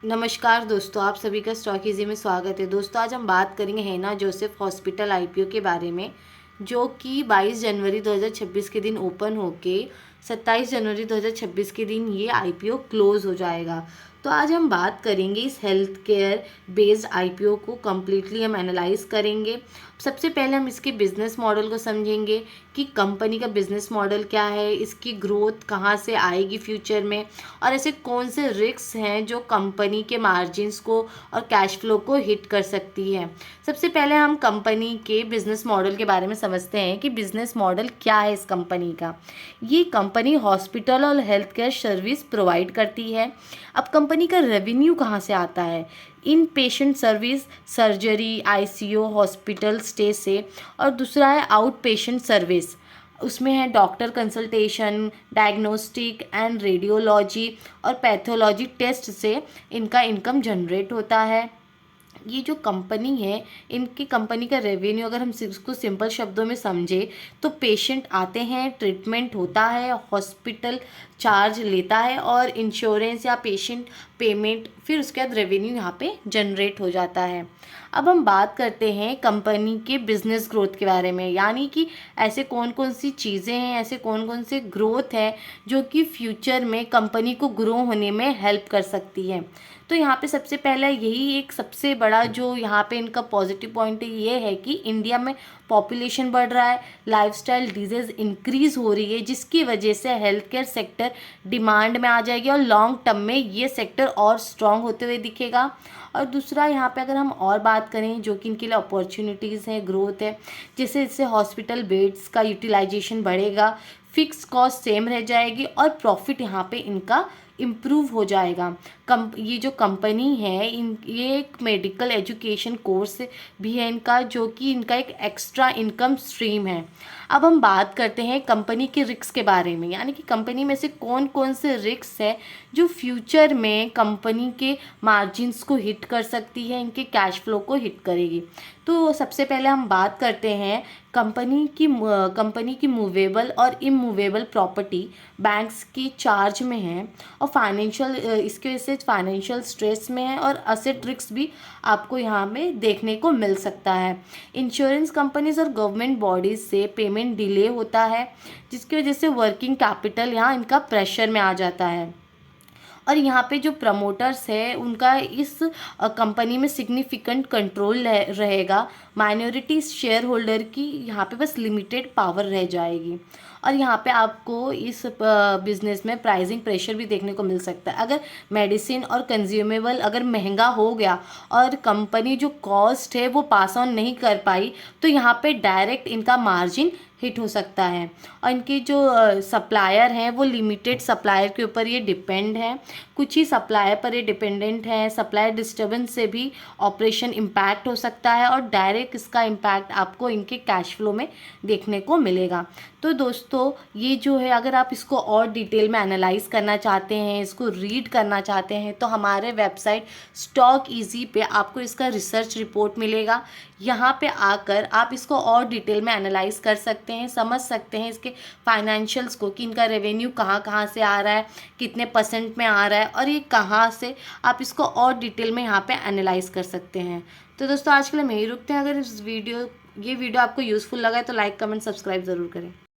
नमस्कार दोस्तों, आप सभी का स्टॉक इजी में स्वागत है। दोस्तों, आज हम बात करेंगे हेना जोसेफ हॉस्पिटल आईपीओ के बारे में, जो कि 22 जनवरी 2026 के दिन ओपन होके 27 जनवरी 2026 के दिन ये आईपीओ क्लोज हो जाएगा। तो आज हम बात करेंगे इस हेल्थ केयर बेस्ड आईपीओ को कम्प्लीटली हम एनालाइज करेंगे। सबसे पहले हम इसके बिजनेस मॉडल को समझेंगे कि कंपनी का बिजनेस मॉडल क्या है, इसकी ग्रोथ कहाँ से आएगी फ्यूचर में, और ऐसे कौन से रिस्क हैं जो कंपनी के मार्जिन्स को और कैश फ्लो को हिट कर सकती है। सबसे पहले हम कंपनी के बिजनेस मॉडल के बारे में समझते हैं कि बिजनेस मॉडल क्या है इस कंपनी का। ये कंपनी हॉस्पिटल और हेल्थ केयर सर्विस प्रोवाइड करती है। अब कंपनी का रेवेन्यू कहाँ से आता है? Inpatient service, surgery, ICU, hospital stay से, और दूसरा है आउट पेशेंट सर्विस। उसमें है doctor consultation, diagnostic and radiology और पैथोलॉजी टेस्ट से इनका इनकम जनरेट होता है। ये जो कंपनी है, इनकी कंपनी का रेवेन्यू अगर हम इसको सिंपल शब्दों में समझे तो पेशेंट आते हैं, ट्रीटमेंट होता है, हॉस्पिटल चार्ज लेता है और इंश्योरेंस या पेशेंट पेमेंट, फिर उसके बाद रेवेन्यू यहाँ पे जनरेट हो जाता है। अब हम बात करते हैं कंपनी के बिजनेस ग्रोथ के बारे में, यानी कि ऐसे कौन कौन सी चीज़ें हैं, ऐसे कौन कौन से ग्रोथ है जो कि फ्यूचर में कंपनी को ग्रो होने में हेल्प कर सकती है। तो यहाँ पे सबसे पहला यही एक सबसे बड़ा जो यहाँ पे इनका पॉजिटिव पॉइंट ये है कि इंडिया में पॉपुलेशन बढ़ रहा है, लाइफस्टाइल डिजीज़ इंक्रीज़ हो रही है, जिसकी वजह से हेल्थ केयर सेक्टर डिमांड में आ जाएगी और लॉन्ग टर्म में ये सेक्टर और स्ट्रॉन्ग होते हुए दिखेगा। और दूसरा यहाँ पे अगर हम और बात करें जो कि इनके लिए अपॉर्चुनिटीज़ हैं, ग्रोथ है, जैसे इससे हॉस्पिटल बेड्स का यूटिलाइजेशन बढ़ेगा, फिक्स कॉस्ट सेम रह जाएगी और प्रॉफिट यहाँ पे इनका इम्प्रूव हो जाएगा। ये जो कंपनी है, ये एक मेडिकल एजुकेशन कोर्स भी है इनका, जो कि इनका एक एक्स्ट्रा इनकम स्ट्रीम है। अब हम बात करते हैं कंपनी के रिस्क के बारे में, यानी कि कंपनी में से कौन कौन से रिस्क है जो फ्यूचर में कंपनी के मार्जिन्स को हिट कर सकती है, इनके कैश फ्लो को हिट करेगी। तो सबसे पहले हम बात करते हैं कंपनी की मूवेबल और इमूवेबल प्रॉपर्टी बैंक्स की चार्ज में है और फाइनेंशियल इसकी वजह से फाइनेंशियल स्ट्रेस में है और असेट रिस्क भी आपको यहाँ में देखने को मिल सकता है। इंश्योरेंस कंपनीज और गवर्नमेंट बॉडीज से पेमेंट डिले होता है, जिसकी वजह से वर्किंग कैपिटल यहाँ इनका प्रेशर में आ जाता है। और यहाँ पे जो प्रमोटर्स है उनका इस कंपनी में सिग्निफिकेंट कंट्रोल रहेगा। माइनॉरिटी शेयर होल्डर की यहाँ पे बस लिमिटेड पावर रह जाएगी। और यहाँ पे आपको इस बिज़नेस में प्राइसिंग प्रेशर भी देखने को मिल सकता है। अगर मेडिसिन और कंज्यूमेबल अगर महंगा हो गया और कंपनी जो कॉस्ट है वो पास ऑन नहीं कर पाई, तो यहाँ पे डायरेक्ट इनका मार्जिन हिट हो सकता है। और इनके जो सप्लायर हैं वो लिमिटेड सप्लायर के ऊपर ये डिपेंड है, कुछ ही सप्लायर पर ये डिपेंडेंट है। सप्लायर डिस्टर्बेंस से भी ऑपरेशन इम्पैक्ट हो सकता है और डायरेक्ट इसका इम्पैक्ट आपको इनके कैश फ्लो में देखने को मिलेगा। तो दोस्तों, ये जो है, अगर आप इसको और डिटेल में एनालाइज करना चाहते हैं, इसको रीड करना चाहते हैं, तो हमारे वेबसाइट स्टॉक इजी पे आपको इसका रिसर्च रिपोर्ट मिलेगा। यहाँ पे आकर आप इसको और डिटेल में एनालाइज कर सकते हैं, समझ सकते हैं इसके फाइनेंशियल्स को कि इनका रेवेन्यू कहाँ कहाँ से आ रहा है, कितने परसेंट में आ रहा है और ये कहाँ से, आप इसको और डिटेल में यहाँ पे एनालाइज कर सकते हैं। तो दोस्तों, आज के लिए हम यही रुकते हैं। अगर ये वीडियो आपको यूज़फुल लगा है तो लाइक, कमेंट, सब्सक्राइब ज़रूर करें।